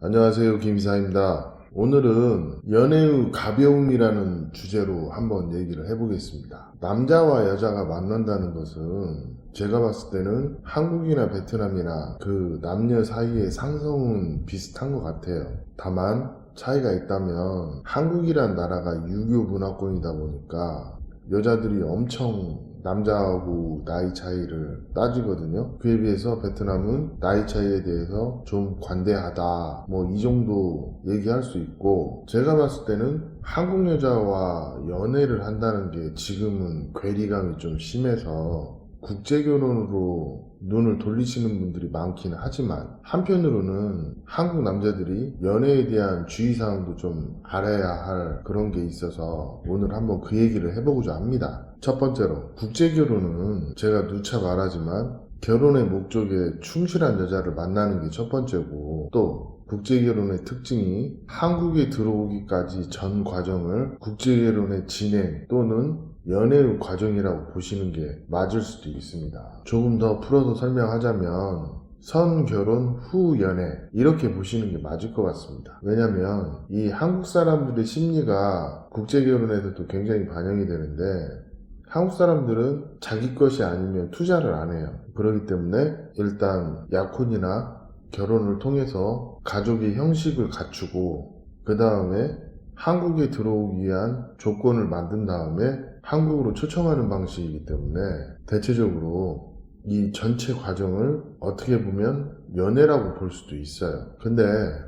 안녕하세요, 김이사입니다. 오늘은 연애의 가벼움이라는 주제로 한번 얘기를 해보겠습니다. 남자와 여자가 만난다는 것은 제가 봤을 때는 한국이나 베트남이나 그 남녀 사이의 상성은 비슷한 것 같아요. 다만 차이가 있다면 한국이란 나라가 유교 문화권이다 보니까 여자들이 엄청 남자하고 나이 차이를 따지거든요. 그에 비해서 베트남은 나이 차이에 대해서 좀 관대하다, 뭐 이 정도 얘기할 수 있고, 제가 봤을 때는 한국 여자와 연애를 한다는 게 지금은 괴리감이 좀 심해서 국제결혼으로 눈을 돌리시는 분들이 많기는 하지만, 한편으로는 한국 남자들이 연애에 대한 주의사항도 좀 알아야 할 그런 게 있어서 오늘 한번 그 얘기를 해보고자 합니다. 첫 번째로, 국제결혼은 제가 누차 말하지만 결혼의 목적에 충실한 여자를 만나는 게 첫 번째고, 또 국제결혼의 특징이 한국에 들어오기까지 전 과정을 국제결혼의 진행 또는 연애의 과정이라고 보시는 게 맞을 수도 있습니다. 조금 더 풀어서 설명하자면 선결혼 후 연애 이렇게 보시는 게 맞을 것 같습니다. 왜냐면 이 한국 사람들의 심리가 국제결혼에서도 굉장히 반영이 되는데, 한국 사람들은 자기 것이 아니면 투자를 안 해요. 그렇기 때문에 일단 약혼이나 결혼을 통해서 가족의 형식을 갖추고, 그 다음에 한국에 들어오기 위한 조건을 만든 다음에 한국으로 초청하는 방식이기 때문에 대체적으로 이 전체 과정을 어떻게 보면 연애라고 볼 수도 있어요. 근데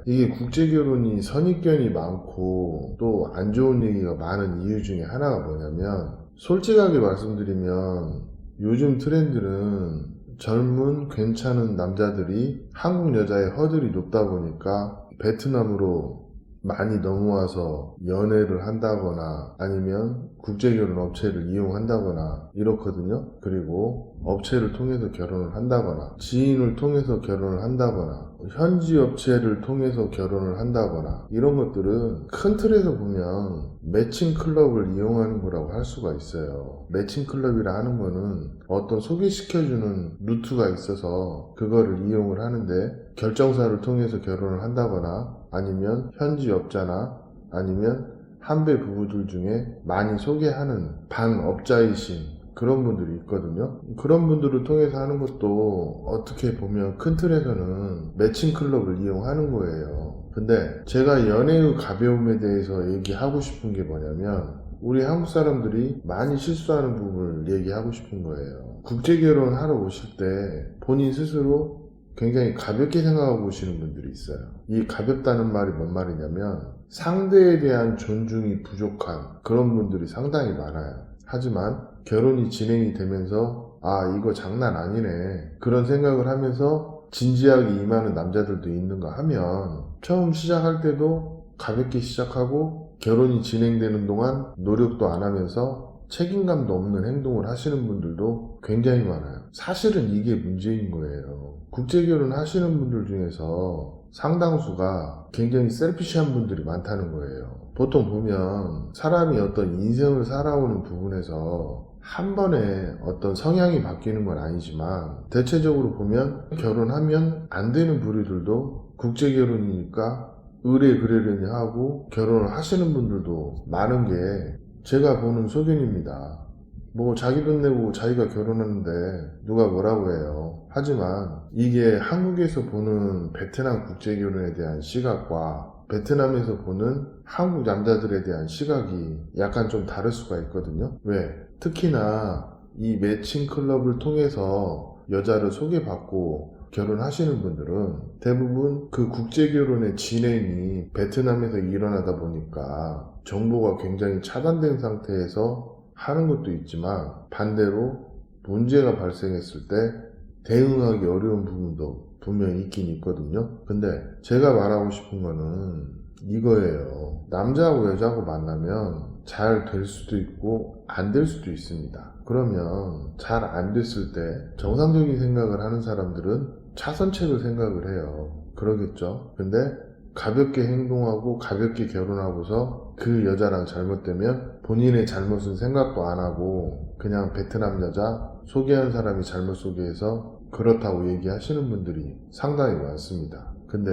이게 국제결혼이 선입견이 많고 또 안 좋은 얘기가 많은 이유 중에 하나가 뭐냐면, 솔직하게 말씀드리면 요즘 트렌드는 젊은 괜찮은 남자들이 한국 여자의 허들이 높다 보니까 베트남으로 많이 넘어와서 연애를 한다거나 아니면 국제결혼 업체를 이용한다거나 이렇거든요. 그리고 업체를 통해서 결혼을 한다거나 지인을 통해서 결혼을 한다거나 현지 업체를 통해서 결혼을 한다거나 이런 것들은 큰 틀에서 보면 매칭 클럽을 이용하는 거라고 할 수가 있어요. 매칭 클럽이라 하는 거는 어떤 소개시켜주는 루트가 있어서 그거를 이용을 하는데, 결정사를 통해서 결혼을 한다거나 아니면 현지 업자나 아니면 한배 부부들 중에 많이 소개하는 반업자이신 그런 분들이 있거든요. 그런 분들을 통해서 하는 것도 어떻게 보면 큰 틀에서는 매칭 클럽을 이용하는 거예요. 근데 제가 연애의 가벼움에 대해서 얘기하고 싶은 게 뭐냐면, 우리 한국 사람들이 많이 실수하는 부분을 얘기하고 싶은 거예요. 국제결혼 하러 오실 때 본인 스스로 굉장히 가볍게 생각하고 오시는 분들이 있어요. 이 가볍다는 말이 뭔 말이냐면, 상대에 대한 존중이 부족한 그런 분들이 상당히 많아요. 하지만 결혼이 진행이 되면서 이거 장난 아니네 그런 생각을 하면서 진지하게 임하는 남자들도 있는가 하면, 처음 시작할 때도 가볍게 시작하고 결혼이 진행되는 동안 노력도 안 하면서 책임감도 없는 행동을 하시는 분들도 굉장히 많아요. 사실은 이게 문제인 거예요. 국제결혼 하시는 분들 중에서 상당수가 굉장히 셀피시한 분들이 많다는 거예요. 보통 보면 사람이 어떤 인생을 살아오는 부분에서 한 번에 어떤 성향이 바뀌는 건 아니지만, 대체적으로 보면 결혼하면 안 되는 부류들도 국제결혼이니까 의뢰 그러려니 하고 결혼을 하시는 분들도 많은 게 제가 보는 소견입니다. 뭐 자기 돈 내고 자기가 결혼하는데 누가 뭐라고 해요. 하지만 이게 한국에서 보는 베트남 국제결혼에 대한 시각과 베트남에서 보는 한국 남자들에 대한 시각이 약간 좀 다를 수가 있거든요. 왜? 특히나 이 매칭 클럽을 통해서 여자를 소개받고 결혼하시는 분들은 대부분 그 국제결혼의 진행이 베트남에서 일어나다 보니까 정보가 굉장히 차단된 상태에서 하는 것도 있지만, 반대로 문제가 발생했을 때 대응하기 어려운 부분도 분명히 있긴 있거든요. 근데 제가 말하고 싶은 거는 이거예요. 남자하고 여자하고 만나면 잘 될 수도 있고 안 될 수도 있습니다. 그러면 잘 안 됐을 때 정상적인 생각을 하는 사람들은 차선책을 생각을 해요. 그러겠죠. 근데 가볍게 행동하고 가볍게 결혼하고서 그 여자랑 잘못되면 본인의 잘못은 생각도 안 하고 그냥 베트남 여자 소개한 사람이 잘못 소개해서 그렇다고 얘기하시는 분들이 상당히 많습니다. 근데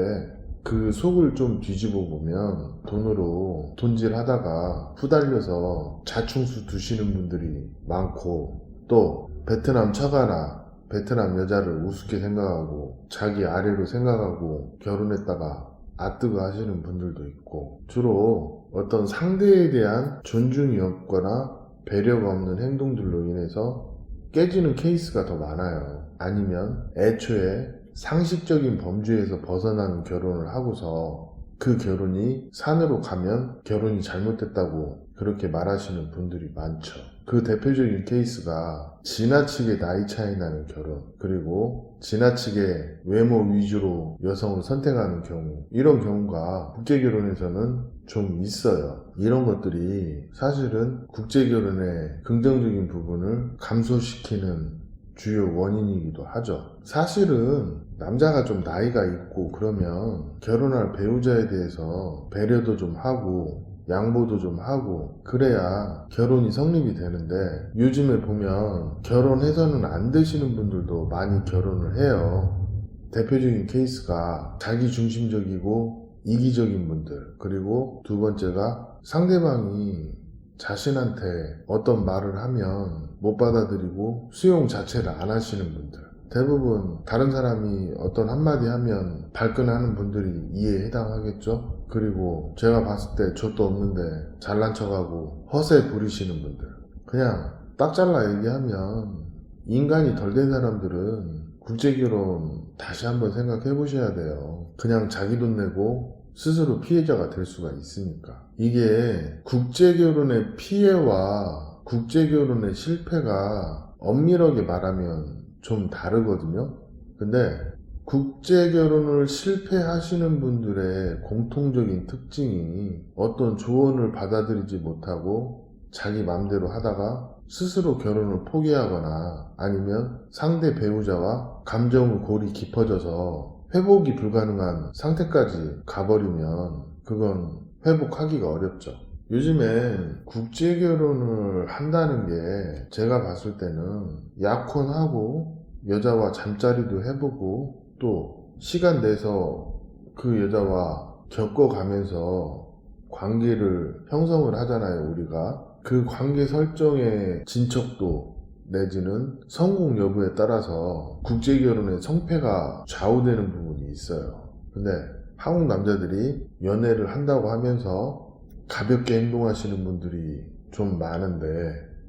그 속을 좀 뒤집어 보면 돈으로 돈질하다가 후달려서 자충수 두시는 분들이 많고, 또 베트남 처가나 베트남 여자를 우습게 생각하고 자기 아래로 생각하고 결혼했다가 아뜨거 하시는 분들도 있고, 주로 어떤 상대에 대한 존중이 없거나 배려가 없는 행동들로 인해서 깨지는 케이스가 더 많아요. 아니면 애초에 상식적인 범주에서 벗어나는 결혼을 하고서 그 결혼이 산으로 가면 결혼이 잘못됐다고 그렇게 말하시는 분들이 많죠. 그 대표적인 케이스가 지나치게 나이 차이 나는 결혼, 그리고 지나치게 외모 위주로 여성을 선택하는 경우, 이런 경우가 국제결혼에서는 좀 있어요. 이런 것들이 사실은 국제결혼의 긍정적인 부분을 감소시키는 주요 원인이기도 하죠. 사실은 남자가 좀 나이가 있고 그러면 결혼할 배우자에 대해서 배려도 좀 하고 양보도 좀 하고 그래야 결혼이 성립이 되는데, 요즘에 보면 결혼해서는 안 되시는 분들도 많이 결혼을 해요. 대표적인 케이스가 자기중심적이고 이기적인 분들, 그리고 두 번째가 상대방이 자신한테 어떤 말을 하면 못 받아들이고 수용 자체를 안 하시는 분들. 대부분 다른 사람이 어떤 한마디 하면 발끈하는 분들이 이해에 해당하겠죠. 그리고 제가 봤을 때 족도 없는데 잘난 척하고 허세 부리시는 분들, 그냥 딱 잘라 얘기하면 인간이 덜 된 사람들은 국제결혼 다시 한번 생각해 보셔야 돼요. 그냥 자기 돈 내고 스스로 피해자가 될 수가 있으니까. 이게 국제결혼의 피해와 국제결혼의 실패가 엄밀하게 말하면 좀 다르거든요. 근데 국제결혼을 실패하시는 분들의 공통적인 특징이 어떤 조언을 받아들이지 못하고 자기 맘대로 하다가 스스로 결혼을 포기하거나, 아니면 상대 배우자와 감정의 골이 깊어져서 회복이 불가능한 상태까지 가버리면 그건 회복하기가 어렵죠. 요즘엔 국제결혼을 한다는 게 제가 봤을 때는 약혼하고 여자와 잠자리도 해보고 또 시간 내서 그 여자와 겪어가면서 관계를 형성을 하잖아요. 우리가 그 관계 설정의 진척도 내지는 성공 여부에 따라서 국제결혼의 성패가 좌우되는 부분이 있어요. 근데 한국 남자들이 연애를 한다고 하면서 가볍게 행동하시는 분들이 좀 많은데,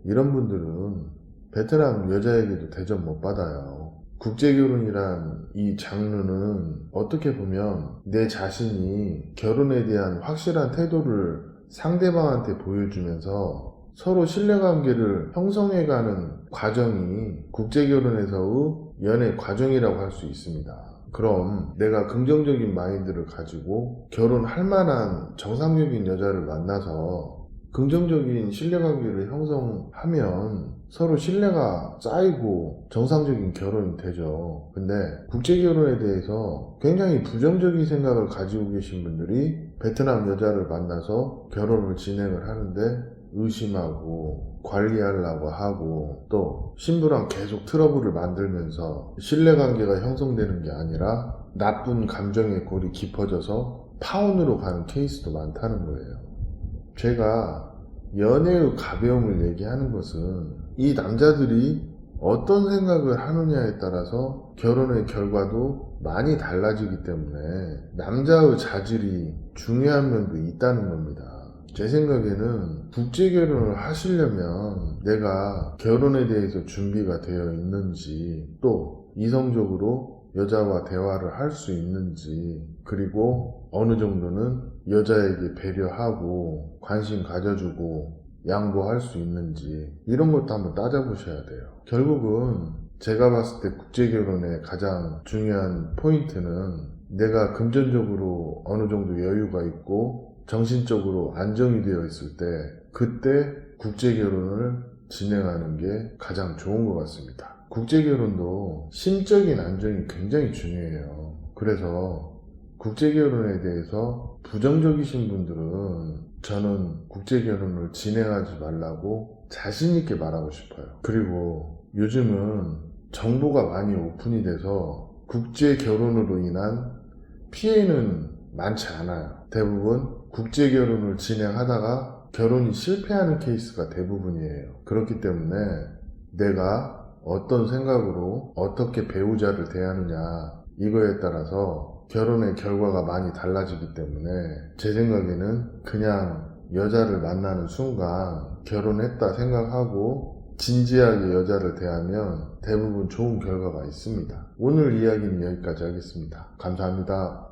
이런 분들은 베트남 여자에게도 대접 못 받아요. 국제결혼이란 이 장르는 어떻게 보면 내 자신이 결혼에 대한 확실한 태도를 상대방한테 보여주면서 서로 신뢰관계를 형성해가는 과정이 국제결혼에서의 연애 과정이라고 할 수 있습니다. 그럼 내가 긍정적인 마인드를 가지고 결혼할 만한 정상적인 여자를 만나서 긍정적인 신뢰관계를 형성하면 서로 신뢰가 쌓이고 정상적인 결혼이 되죠. 근데 국제결혼에 대해서 굉장히 부정적인 생각을 가지고 계신 분들이 베트남 여자를 만나서 결혼을 진행을 하는데 의심하고 관리하려고 하고, 또 신부랑 계속 트러블을 만들면서 신뢰관계가 형성되는 게 아니라 나쁜 감정의 골이 깊어져서 파혼으로 가는 케이스도 많다는 거예요. 제가 연애의 가벼움을 얘기하는 것은 이 남자들이 어떤 생각을 하느냐에 따라서 결혼의 결과도 많이 달라지기 때문에 남자의 자질이 중요한 면도 있다는 겁니다. 제 생각에는 국제결혼을 하시려면 내가 결혼에 대해서 준비가 되어 있는지, 또 이성적으로 여자와 대화를 할 수 있는지, 그리고 어느 정도는 여자에게 배려하고 관심 가져주고 양보할 수 있는지, 이런 것도 한번 따져보셔야 돼요. 결국은 제가 봤을 때 국제결혼의 가장 중요한 포인트는 내가 금전적으로 어느 정도 여유가 있고 정신적으로 안정이 되어 있을 때, 그때 국제결혼을 진행하는 게 가장 좋은 것 같습니다. 국제결혼도 심적인 안정이 굉장히 중요해요. 그래서 국제결혼에 대해서 부정적이신 분들은 저는 국제결혼을 진행하지 말라고 자신있게 말하고 싶어요. 그리고 요즘은 정보가 많이 오픈이 돼서 국제결혼으로 인한 피해는 많지 않아요. 대부분 국제 결혼을 진행하다가 결혼이 실패하는 케이스가 대부분이에요. 그렇기 때문에 내가 어떤 생각으로 어떻게 배우자를 대하느냐 이거에 따라서 결혼의 결과가 많이 달라지기 때문에 제 생각에는 그냥 여자를 만나는 순간 결혼했다 생각하고 진지하게 여자를 대하면 대부분 좋은 결과가 있습니다. 오늘 이야기는 여기까지 하겠습니다. 감사합니다.